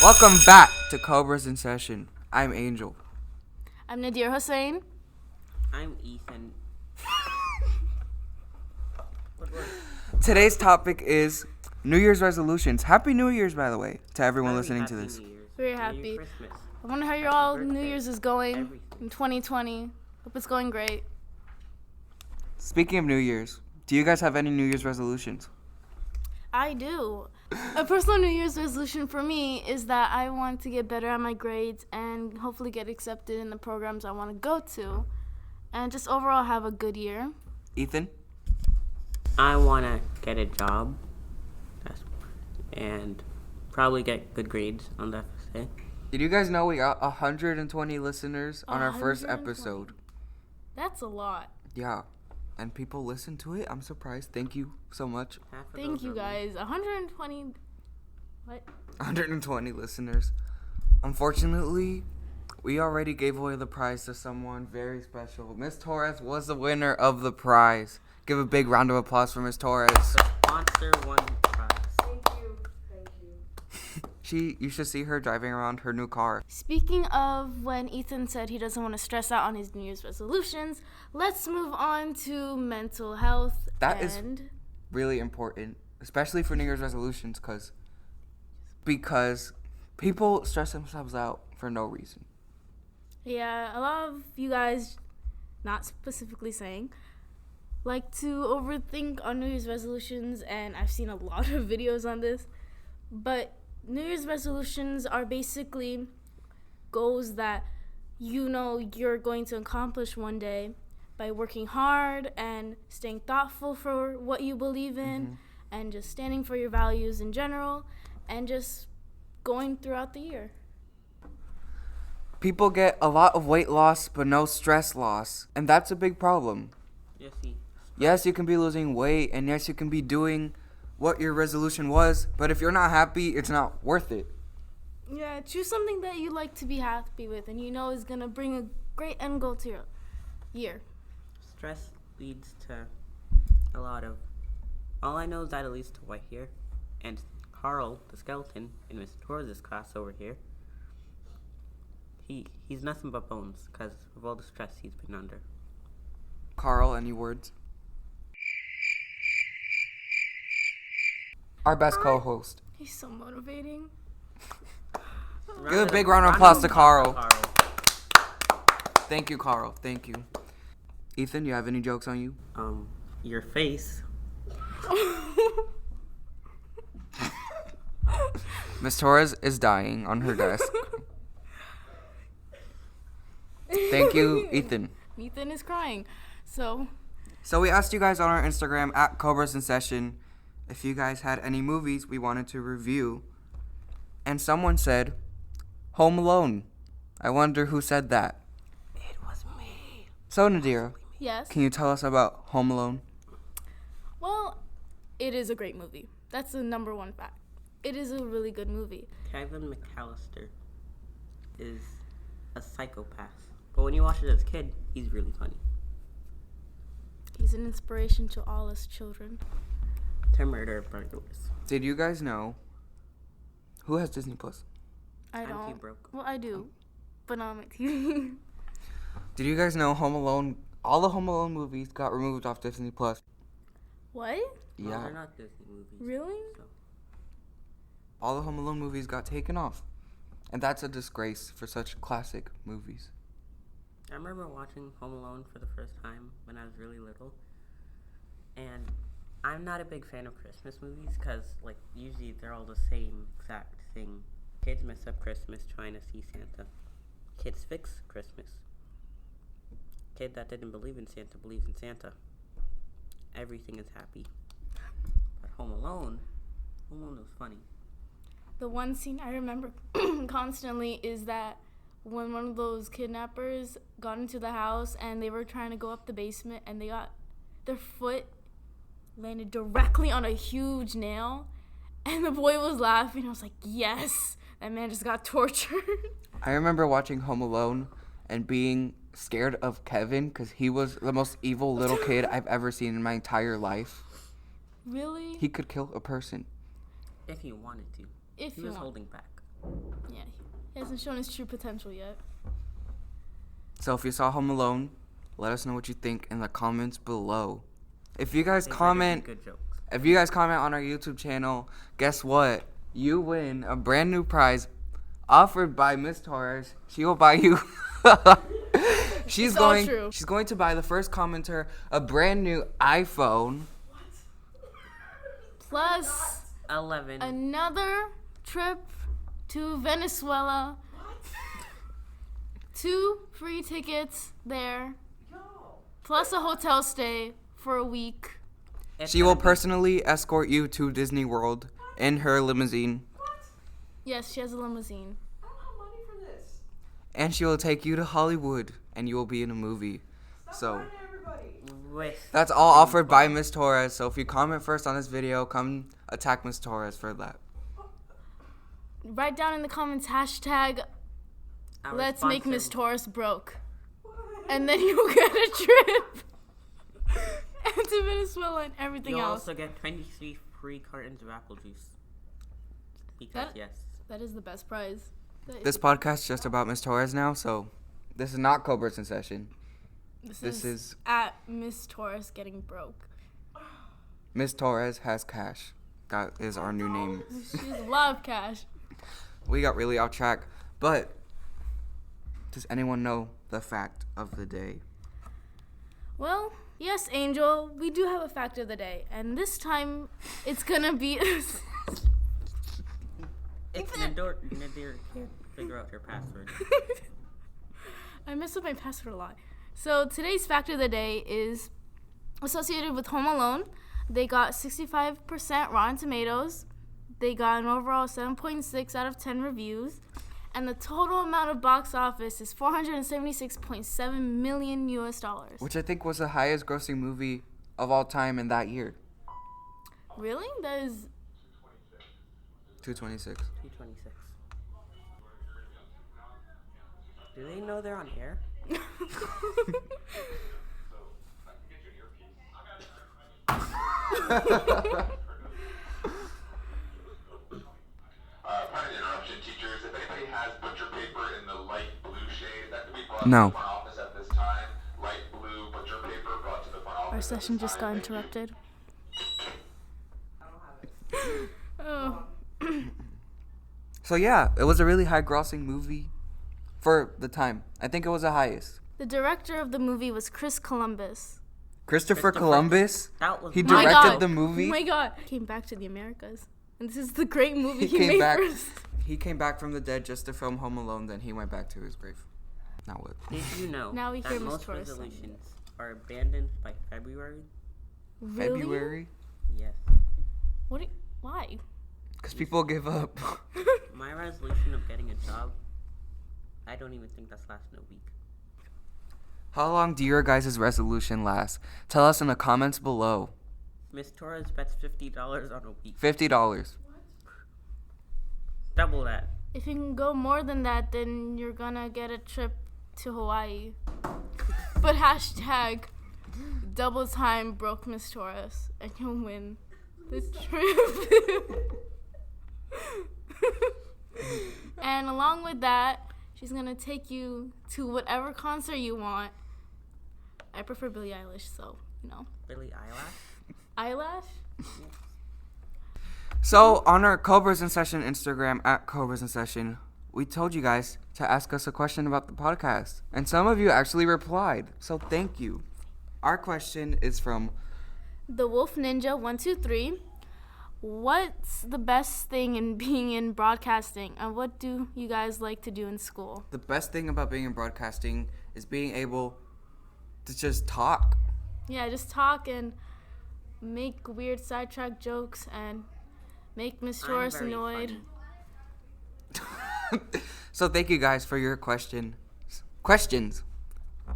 Welcome back to Cobras in Session. I'm Angel. I'm Nadir Hussein. I'm Ethan. Today's topic is New Year's resolutions. Happy New Year's, by the way, to everyone listening to this. Very happy. I wonder how your all New Year's is going in 2020. Hope it's going great. Speaking of New Year's, do you guys have any New Year's resolutions? I do. A personal New Year's resolution for me is that I want to get better at my grades and hopefully get accepted in the programs I want to go to. And just overall have a good year. Ethan? I want to get a job and probably get good grades on the FSA. Did you guys know we got 120 listeners on our first 120. episode? That's a lot. Yeah. And people listen to it. I'm surprised. Thank you so much. Thank you guys. 120. What? 120 listeners. Unfortunately, we already gave away the prize to someone very special. Miss Torres was the winner of the prize. Give a big round of applause for Miss Torres. The sponsor won the prize. You should see her driving around her new car. Speaking of when Ethan said he doesn't want to stress out on his New Year's resolutions, let's move on to mental health. That is really important, especially for New Year's resolutions, because people stress themselves out for no reason. Yeah, a lot of you guys, not specifically saying, like to overthink on New Year's resolutions, and I've seen a lot of videos on this, but New Year's resolutions are basically goals that you know you're going to accomplish one day by working hard and staying thoughtful for what you believe in and just standing for your values in general and just going throughout the year. People get a lot of weight loss but no stress loss, and that's a big problem. Yes, you can be losing weight, and yes, you can be doing what your resolution was, but if you're not happy, it's not worth it. Yeah, choose something that you like to be happy with and you know is going to bring a great end goal to your year. Stress leads to a lot of... All I know is that it leads to white hair. And Carl, the skeleton, in Miss Torres' class over here, he's nothing but bones because of all the stress he's been under. Carl, any words? Our best co-host. He's so motivating. Give a big round of applause to Carl. Thank you, Carl. Thank you. Ethan, you have any jokes on you? Your face. Miss Torres is dying on her desk. Thank you, Ethan. Ethan is crying. So we asked you guys on our Instagram at Cobras in Session if you guys had any movies we wanted to review. And someone said, Home Alone. I wonder who said that. It was me. So, Nadira, yes. can you tell us about Home Alone? Well, it is a great movie. That's the number one fact. It is a really good movie. Kevin McAllister is a psychopath. But when you watch it as a kid, he's really funny. He's an inspiration to all us children. To murder burglars. Did you guys know who has Disney Plus? I I'm don't. too broke. Well, I do, but not on my TV. Did you guys know Home Alone, all the Home Alone movies got removed off Disney Plus? What? No, Yeah. they're not Disney movies. Really? So. All the Home Alone movies got taken off. And that's a disgrace for such classic movies. I remember watching Home Alone for the first time when I was really little. And I'm not a big fan of Christmas movies because, like, usually they're all the same exact thing. Kids mess up Christmas trying to see Santa. Kids fix Christmas. Kid that didn't believe in Santa believes in Santa. Everything is happy. But Home Alone was funny. The one scene I remember constantly is that when one of those kidnappers got into the house and they were trying to go up the basement and they got their foot landed directly on a huge nail and the boy was laughing. I was like, yes, that man just got tortured. I remember watching Home Alone and being scared of Kevin because he was the most evil little kid I've ever seen in my entire life. Really? He could kill a person. If he wanted to. If he you was want. holding back. Yeah, he hasn't shown his true potential yet. So if you saw Home Alone, let us know what you think in the comments below. If you guys comment on our YouTube channel, guess what? You win a brand new offered by Miss Torres. She will buy you She's going to buy the first commenter a brand new iPhone. Plus 11. Another trip to Venezuela. 2 free tickets there. Plus a hotel stay for a week. She will personally escort you to Disney World in her limousine. Yes, she has a limousine. I don't have money for this. And she will take you to Hollywood, and you will be in a movie. So that's all offered by Miss Torres. So if you comment first on this video, come attack Miss Torres for that. Write down in the comments hashtag let's make Miss Torres broke. And then you'll get a trip to Venezuela and everything You'll else. also get 23 free cartons of apple juice. Because that is the best prize. This podcast is just about Miss Torres now, so this is not Cobras in session. This is at Miss Torres getting broke. Miss Torres has cash. That is our new name. She has a lot of cash. We got really off track, but does anyone know the fact of the day? Well, yes, Angel, we do have a fact of the day, and this time it's gonna be. It's Nadir can't figure out your password. I mess up my password a lot. So today's fact of the day is associated with Home Alone. They got 65% Rotten Tomatoes. They got an overall 7.6 out of 10 reviews. And the total amount of box office is $476.7 million US. Which I think was the highest grossing movie of all time in that year. Really? That is 226. 226. Do they know they're on air? Pardon the interruption, teachers. If anybody has butcher paper in the light blue shade, that could be brought No. to the front office at this time. Light blue butcher paper brought to the front office. Our at session this just got time. Thank you. interrupted. Oh. So yeah, it was a really high grossing movie for the time. I think it was the highest. The director of the movie was Chris Columbus. Christopher Columbus? That was He My directed God. the movie? Oh my God. Came back to the Americas. And this is the great movie he came made back. first. He came back from the dead just to film Home Alone, then he went back to his grave. Now what? Did you know Now we hear that Miss most Torres. resolutions are abandoned by February? Really? February? Yes. Why? Because people give up. My resolution of getting a job, I don't even think that's lasting a week. How long do your guys' resolution last? Tell us in the comments below. Miss Torres bets $50 on a week. $50. Double that. If you can go more than that, then you're gonna get a trip to Hawaii. But hashtag double time broke Miss Torres and you'll win the trip. And along with that, she's gonna take you to whatever concert you want. I prefer Billie Eilish, so you know. Billie Eilish? Eyelash? So on our Cobras in Session Instagram at Cobras in Session, we told you guys to ask us a question about the podcast. And some of you actually replied. So thank you. Our question is from The Wolf Ninja 123. What's the best thing in being in broadcasting, and what do you guys like to do in school? the best thing about being in broadcasting is being able to just talk. Yeah, just talk and make weird sidetrack jokes and make Miss Torres very annoyed. funny. So thank you guys for your questions.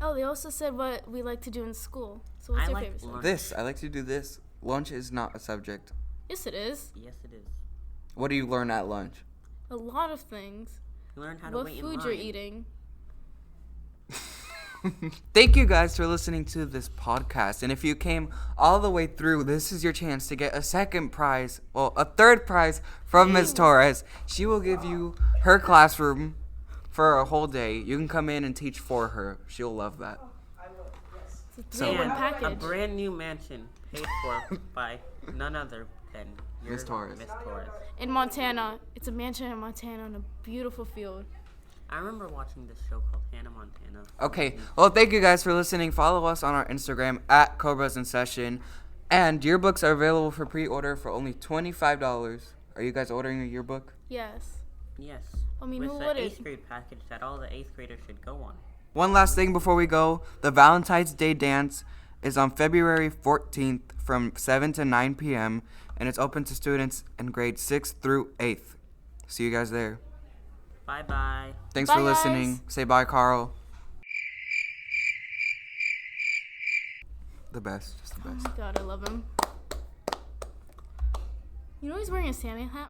Oh, they also said what we like to do in school. So what's I your like favorite thing? This, I like to do this. Lunch is not a subject. Yes, it is. Yes, it is. What do you learn at lunch? A lot of things. You learn how to What wait in food line. you're eating. Thank you guys for listening to this podcast. And if you came all the way through, this is your chance to get a third prize from Ms. Torres. She will give you her classroom for a whole day. You can come in and teach for her. She'll love that. It's a 3-in-1 package. A brand new mansion paid for by none other than Ms. Torres. In Montana. It's a mansion in Montana on a beautiful field. I remember watching this show called Hannah Montana. Okay. Well, thank you guys for listening. Follow us on our Instagram at Cobras in Session. And yearbooks are available for pre-order for only $25. Are you guys ordering a yearbook? Yes. Yes. I mean, with who the wouldn't? 8th grade package that all the 8th graders should go on. One last thing before we go. The Valentine's Day dance is on February 14th from 7 to 9 p.m. And it's open to students in grades 6th through 8th. See you guys there. Bye-bye. Thanks Bye, for listening. guys. Say bye, Carl. The best. Just the best. Oh my god, I love him. You know he's wearing a Santa hat?